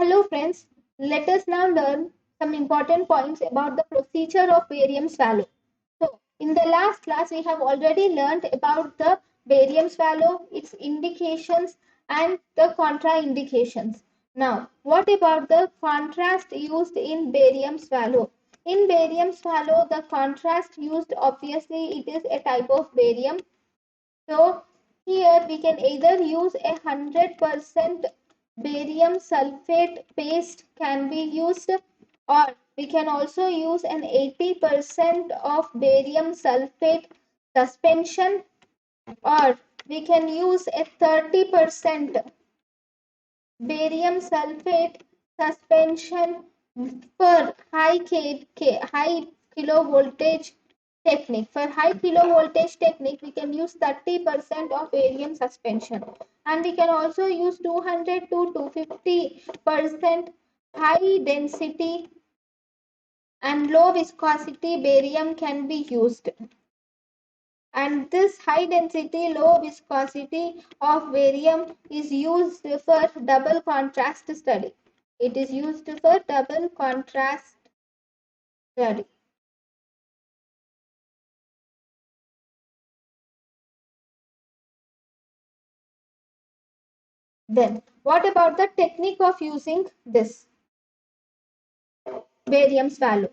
Hello friends, let us now learn some important points about the procedure of barium swallow. So, in the last class we have already learned about the barium swallow, its indications and the contraindications. Now, what about the contrast used in barium swallow? In barium swallow, the contrast used, obviously it is a type of barium. So here we can either use 100% barium sulfate paste can be used, or we can also use an 80% of barium sulfate suspension, or we can use a 30% barium sulfate suspension for high kilovoltage technique. For high kilovoltage technique, we can use 30% of barium suspension, and we can also use 200 to 250% high density and low viscosity barium can be used. And this high density, low viscosity of barium is used for double contrast study. It is used for double contrast study. Then, what about the technique of using this barium swallow?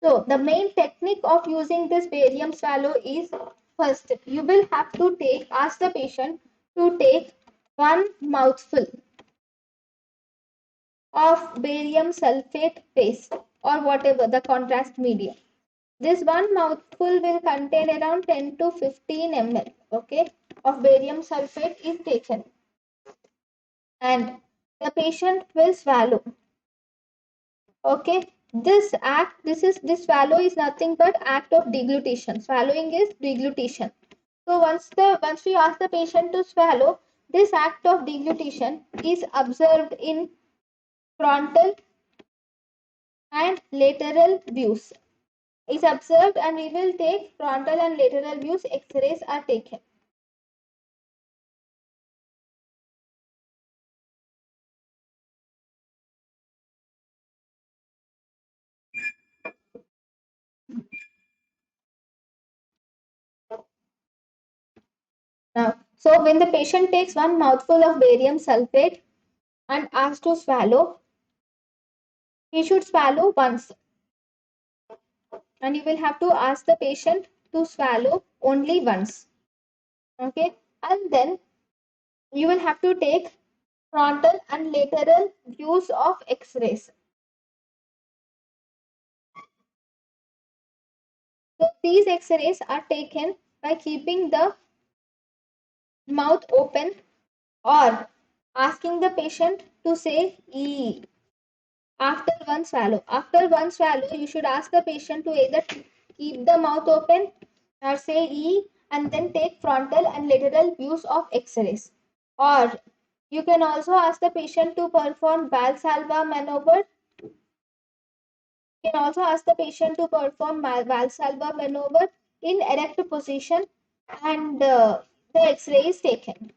So, the main technique of using this barium swallow is, first, you will have to ask the patient to take one mouthful of barium sulfate paste or whatever the contrast medium. This one mouthful will contain around 10 to 15 ml, okay, of barium sulfate is taken, and the patient will swallow. Okay, this swallow is nothing but act of deglutition. Swallowing is deglutition. So once we ask the patient to swallow, this act of deglutition is observed in frontal and lateral views. Is observed, and we will take frontal and lateral views. X-rays are taken. Now, so when the patient takes one mouthful of barium sulfate and asked to swallow, he should swallow once, and you will have to ask the patient to swallow only once. Okay, and then you will have to take frontal and lateral views of X-rays. So these X-rays are taken by keeping the mouth open or asking the patient to say E after one swallow. After one swallow, you should ask the patient to either keep the mouth open or say E, and then take frontal and lateral views of X-rays. Or you can also ask the patient to perform Valsalva maneuver. You can also ask the patient to perform Valsalva maneuver in erect position, and the X-ray is taken.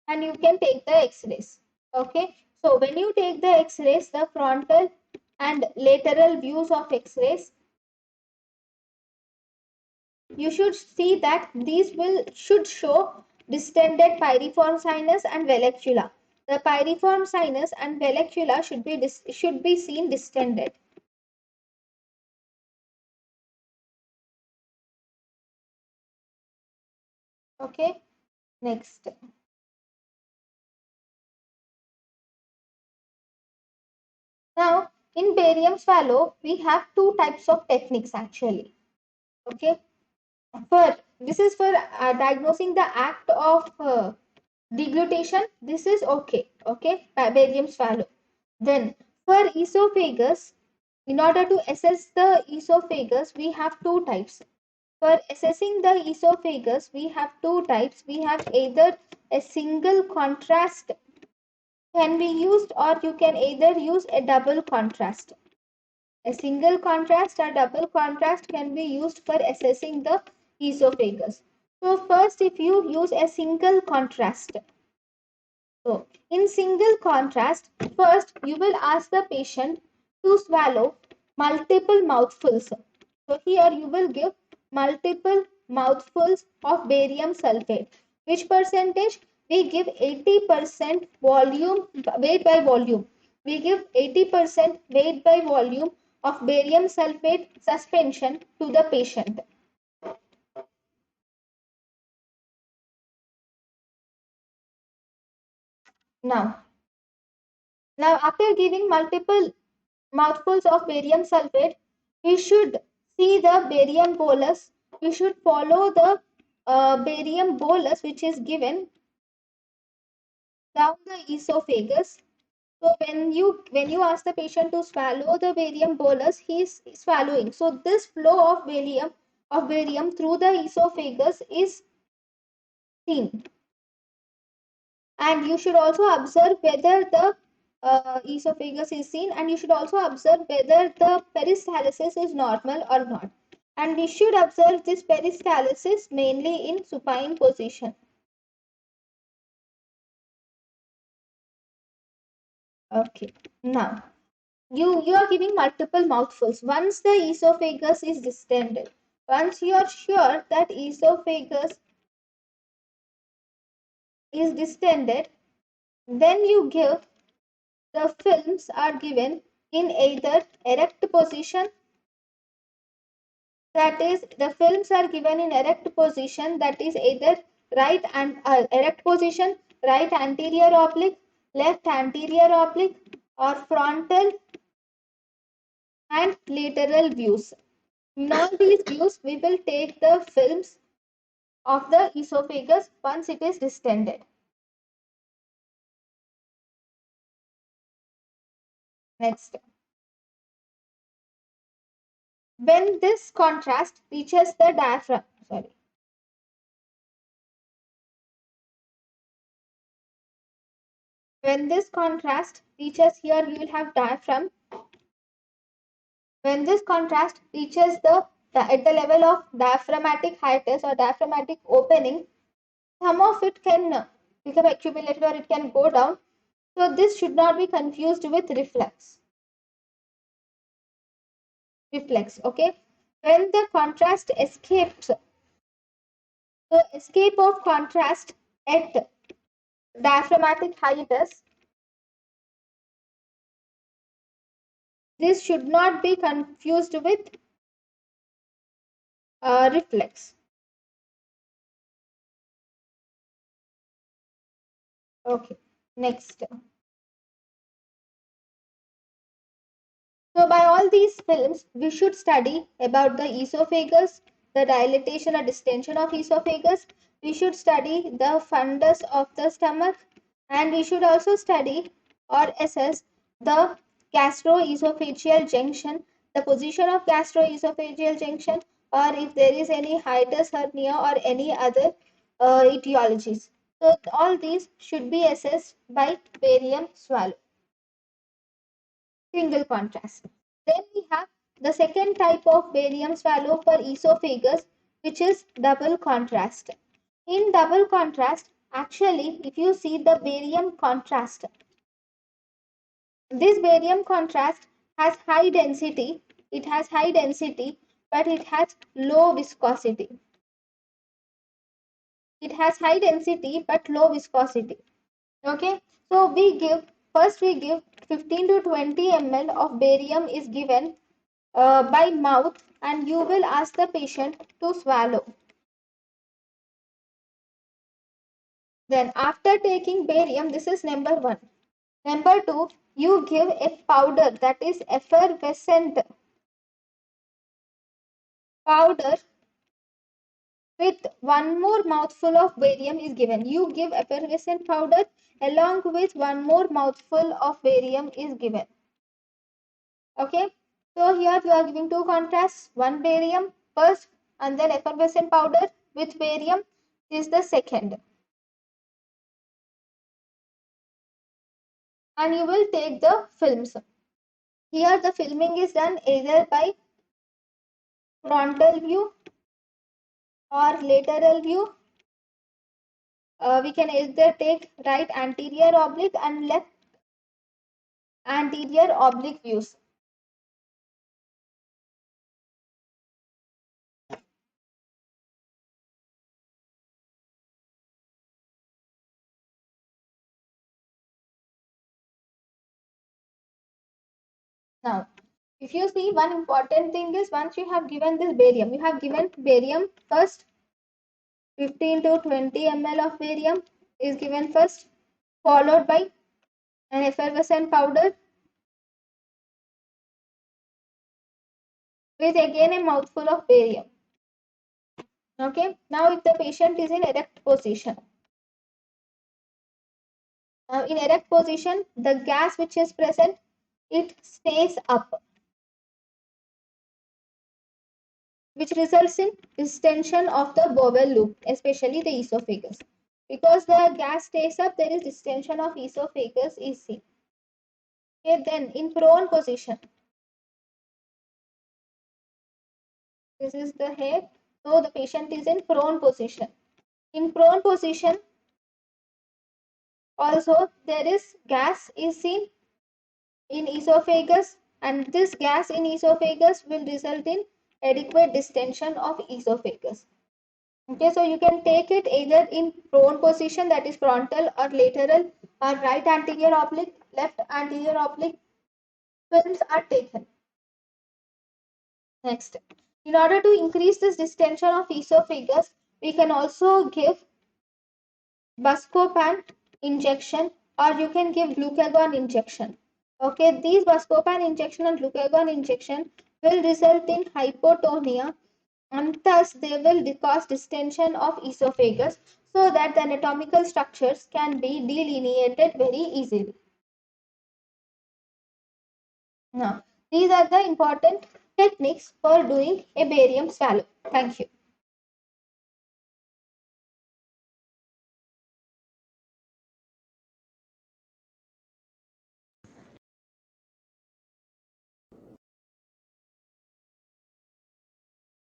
And you can take the X-rays. Okay. So when you take the X-rays, the frontal and lateral views of X-rays, you should see that these should show distended pyriform sinus and vallecula. The pyriform sinus and vallecula should be seen distended. Okay. Next. Now, in barium swallow, we have two types of techniques actually. Okay. This is for diagnosing the act of deglutition. This is okay. Okay. Barium swallow. Then for esophagus, in order to assess the esophagus, we have two types. For assessing the esophagus, we have two types. We have either a single contrast can be used, or you can either use a double contrast. A single contrast or double contrast can be used for assessing the esophagus. So first, if you use a single contrast, So, in single contrast, first you will ask the patient to swallow multiple mouthfuls. So, here you will give multiple mouthfuls of barium sulfate. Which percentage? We give 80% volume, weight by volume. We give 80% weight by volume of barium sulfate suspension to the patient. Now, after giving multiple mouthfuls of barium sulfate, we should see the barium bolus. We should follow the barium bolus which is given down the esophagus. So when you ask the patient to swallow the barium bolus, he is swallowing. So this flow of barium through the esophagus is seen. And you should also observe whether the esophagus is seen, and you should also observe whether the peristalsis is normal or not. And we should observe this peristalsis mainly in supine position. Okay. Now, you are giving multiple mouthfuls. Once the esophagus is distended, once you are sure that esophagus is distended, then you give the films are given in either erect position, that is the films are given in erect position, that is either right and erect position, right anterior oblique, left anterior oblique, or frontal and lateral views. In all these views, we will take the films of the esophagus once it is distended. Next, when this contrast reaches the diaphragm, when this contrast reaches here, you will have diaphragm. When this contrast reaches at the level of diaphragmatic hiatus or diaphragmatic opening, some of it can become accumulated or it can go down. So this should not be confused with reflux. Okay. When the contrast escapes, so escape of contrast at diaphragmatic hiatus, this should not be confused with reflex. Okay, next. So by all these films, we should study about the esophagus, the dilatation or distension of esophagus. We should study the fundus of the stomach, and we should also study or assess the gastroesophageal junction, the position of gastroesophageal junction, or if there is any hiatus hernia or any other etiologies. So all these should be assessed by barium swallow. Single contrast. Then we have the second type of barium swallow for esophagus, which is double contrast. In double contrast, actually, if you see the barium contrast, this barium contrast has high density. It has high density, but it has low viscosity. It has high density but low viscosity. Okay, so we give 15 to 20 ml of barium is given by mouth, and you will ask the patient to swallow. Then after taking barium, this is number 1. Number 2, you give a powder, that is effervescent powder, with one more mouthful of barium is given. You give effervescent powder along with one more mouthful of barium is given. Okay, so here you are giving two contrasts, one barium first and then effervescent powder with barium is the second. And you will take the films. Here the filming is done either by frontal view or lateral view, we can either take right anterior oblique and left anterior oblique views. Now, if you see, one important thing is once you have given this barium, you have given barium first, 15 to 20 ml of barium is given first, followed by an effervescent powder with again a mouthful of barium. Okay, now if the patient is in erect position, now in erect position, the gas which is present, it stays up, which results in distension of the bowel loop, especially the esophagus. Because the gas stays up, there is distension of esophagus is seen. Okay, then in prone position, this is the head, so the patient is in prone position. In prone position, also there is gas is seen in esophagus, and this gas in esophagus will result in adequate distension of esophagus. Okay, so you can take it either in prone position, that is frontal or lateral, or right anterior oblique, left anterior oblique films are taken. Next, in order to increase this distension of esophagus, we can also give buscopan injection, or you can give glucagon injection. Okay, these buscopan injection and glucagon injection will result in hypotonia, and thus they will cause distension of esophagus so that the anatomical structures can be delineated very easily. Now, these are the important techniques for doing a barium swallow. Thank you.